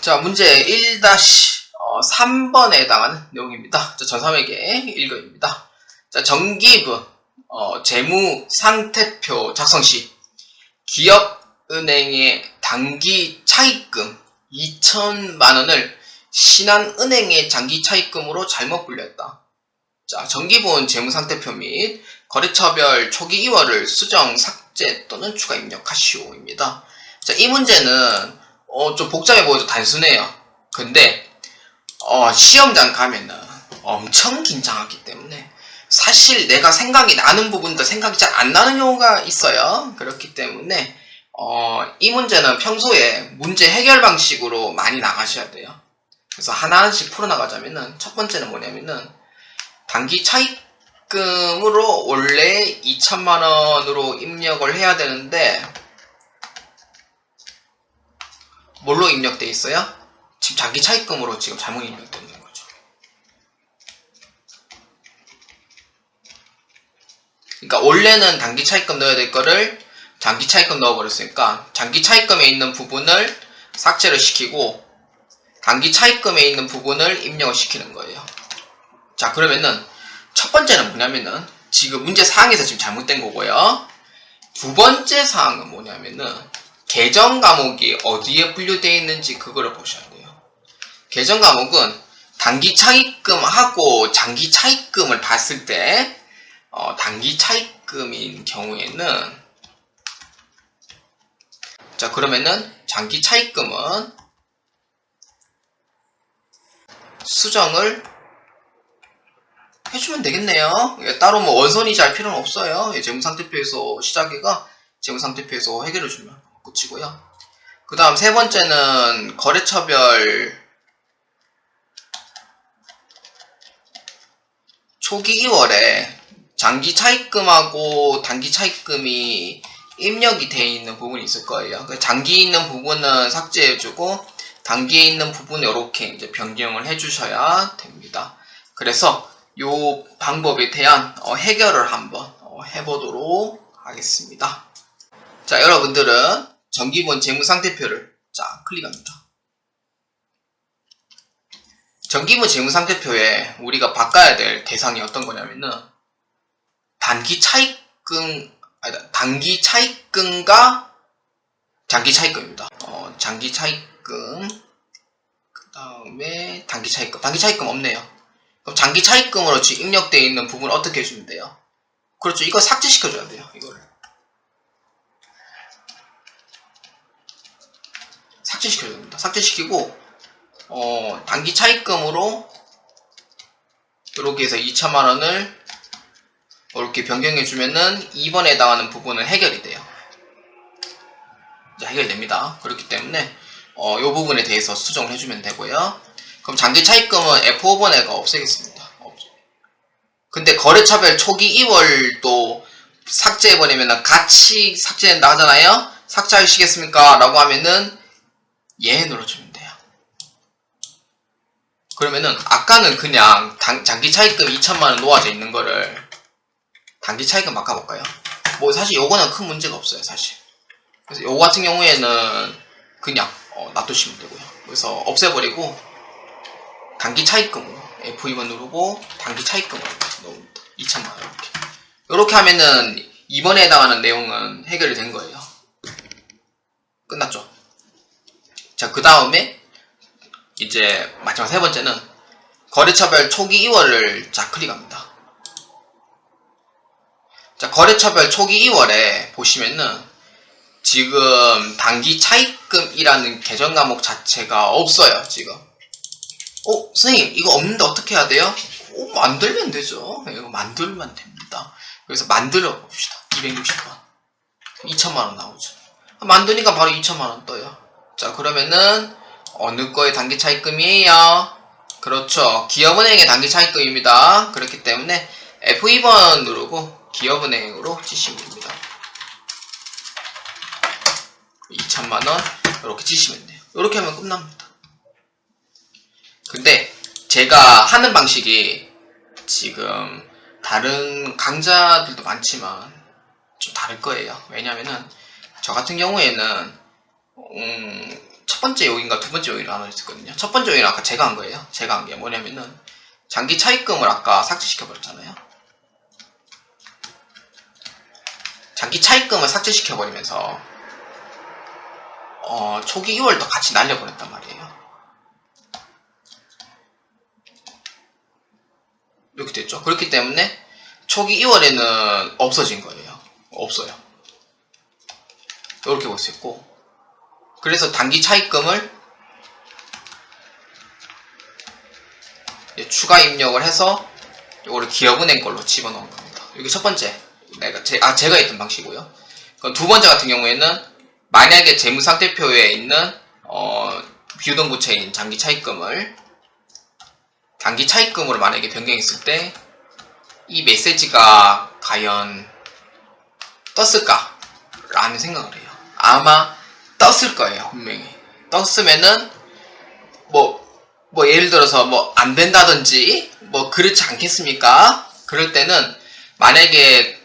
자, 문제 1-3번에 해당하는 내용입니다. 자, 전3에게 읽어입니다. 자, 정기부 재무상태표 작성 시 기업은행의 단기 차입금 2천만 원을 신한은행의 장기 차입금으로 잘못 분류했다. 자, 정기분 재무상태표 및 거래처별 초기 이월을 수정, 삭제 또는 추가 입력하시오입니다. 자, 이 문제는 좀 복잡해 보여도 단순해요. 근데 시험장 가면은 엄청 긴장하기 때문에 사실 내가 생각이 나는 부분도 생각이 잘 안 나는 경우가 있어요. 그렇기 때문에 이 문제는 평소에 문제 해결 방식으로 많이 나가셔야 돼요. 그래서 하나씩 풀어나가자면은 첫 번째는 뭐냐면은 단기 차입금으로 원래 2천만 원으로 입력을 해야 되는데 뭘로 입력돼 있어요? 지금 장기 차입금으로 지금 잘못 입력되어 있는 거죠. 그러니까 원래는 단기 차입금 넣어야 될 거를 장기 차입금 넣어버렸으니까 장기 차입금에 있는 부분을 삭제를 시키고 단기 차입금에 있는 부분을 입력을 시키는 거예요. 자, 그러면은 첫 번째는 뭐냐면은 지금 문제 사항에서 지금 잘못된 거고요. 두 번째 사항은 뭐냐면은 계정 과목이 어디에 분류되어 있는지 그거를 보셔야 돼요. 계정 과목은 단기 차입금하고 장기 차입금을 봤을 때 단기 차입금인 경우에는 자, 그러면은 장기 차입금은 수정을 해주면 되겠네요. 따로 뭐 원선이자 할 필요는 없어요. 재무상태표에서 시작해가 재무상태표에서 해결해주면 끝이고요. 그 다음 세 번째는 거래처별 초기 2월에 장기 차입금하고 단기 차입금이 입력이 되어 있는 부분이 있을 거예요. 장기에 있는 부분은 삭제해주고 단기에 있는 부분은 이렇게 이제 변경을 해주셔야 됩니다. 그래서 이 방법에 대한 해결을 한번 해보도록 하겠습니다. 자, 여러분들은 정기분 재무상태표를 자 클릭합니다. 정기분 재무상태표에 우리가 바꿔야 될 대상이 어떤 거냐면은 단기 차입금과 장기 차입금입니다. 장기 차입금 그 다음에 단기 차입금. 단기 차입금 없네요. 그럼 장기 차입금으로 지금 입력되어 있는 부분을 어떻게 해주면 돼요? 그렇죠. 이거 삭제시켜줘야 돼요. 이거를 삭제시켜야 됩니다. 삭제시키고 단기 차입금으로 이렇게 해서 2천만 원을 이렇게 변경해주면은 2번에 해당하는 부분은 해결이 돼요. 해결이 됩니다. 그렇기 때문에 이 부분에 대해서 수정을 해주면 되고요. 그럼 장기 차입금은 F5번에가 없애겠습니다. 근데 거래처별 초기 2월도 삭제해버리면 같이 삭제된다 하잖아요. 삭제하시겠습니까? 라고 하면은 예 눌러주면 돼요. 그러면은 아까는 그냥 장기 차입금 2천만원 놓아져 있는 거를 단기 차입금 바꿔볼까요? 뭐 사실 요거는 큰 문제가 없어요. 사실. 그래서 요거 같은 경우에는 그냥 놔두시면 되고요. 그래서 없애버리고 단기 차입금으로 F2번 누르고 단기 차입금으로 넣습니다. 2천만원 이렇게 하면은 2번에 해당하는 내용은 해결이 된 거예요. 끝났죠? 자, 그 다음에 이제 마지막 세 번째는 거래처별 초기 2월을 자 클릭합니다. 자, 거래처별 초기 2월에 보시면은 지금 단기 차입금이라는 계정 과목 자체가 없어요. 지금 선생님 이거 없는데 어떻게 해야 돼요? 만들면 되죠. 이거 만들면 됩니다. 그래서 만들어 봅시다. 260번 2천만원 나오죠. 만드니까 바로 2천만원 떠요. 자, 그러면은 어느 거의 단기 차입금이에요? 그렇죠. 기업은행의 단기 차입금입니다. 그렇기 때문에 F2번 누르고 기업은행으로 치시면 됩니다. 2천만원 이렇게 치시면 돼요. 이렇게 하면 끝납니다. 근데 제가 하는 방식이 지금 다른 강좌들도 많지만 좀 다를 거예요. 왜냐면은 저 같은 경우에는 첫 번째 요인과 두 번째 요인을 나눠 있었거든요. 첫 번째 요인은 아까 제가 한 거예요. 제가 한 게 뭐냐면은 장기 차입금을 아까 삭제시켜 버렸잖아요. 장기 차입금을 삭제시켜 버리면서 초기 2월도 같이 날려버렸단 말이에요. 이렇게 됐죠. 그렇기 때문에 초기 2월에는 없어진 거예요. 없어요. 이렇게 볼 수 있고, 그래서 단기 차입금을 추가 입력을 해서 이거를 기업은행 걸로 집어넣은 겁니다. 이게 첫 번째, 제가 했던 방식이고요. 그럼 두 번째 같은 경우에는 만약에 재무상태표에 있는 비유동부채인 장기 차입금을 단기 차입금으로 만약에 변경했을 때 이 메시지가 과연 떴을까? 라는 생각을 해요. 아마 떴을 거예요. 분명히. 떴으면은 예를 들어서 안 된다든지 그렇지 않겠습니까? 그럴 때는 만약에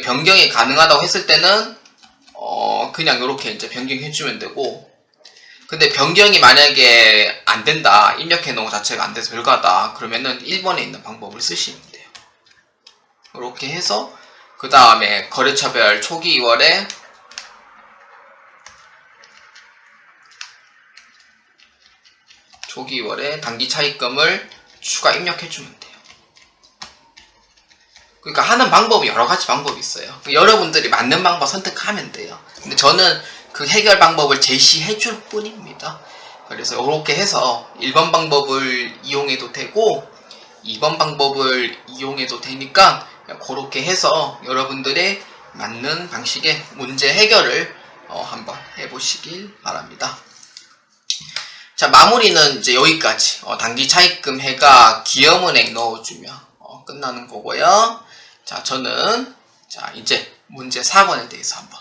변경이 가능하다고 했을 때는 그냥 이렇게 이제 변경해주면 되고, 근데 변경이 만약에 안 된다, 입력해 놓은 것 자체가 안 돼서 불가하다, 그러면은 1번에 있는 방법을 쓰시면 돼요. 이렇게 해서 그 다음에 거래처별 초기 2월에 단기 차입금을 추가 입력해주면 돼요. 그러니까 하는 방법이 여러 가지 방법이 있어요. 여러분들이 맞는 방법 선택하면 돼요. 근데 저는 그 해결 방법을 제시해 줄 뿐입니다. 그래서 이렇게 해서 1번 방법을 이용해도 되고 2번 방법을 이용해도 되니까 그렇게 해서 여러분들의 맞는 방식의 문제 해결을 한번 해보시길 바랍니다. 자, 마무리는 이제 여기까지. 단기 차입금 해가 기업은행 넣어주면 끝나는 거고요. 자, 저는 이제 문제 4번에 대해서 한번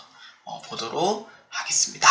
보도록 하겠습니다.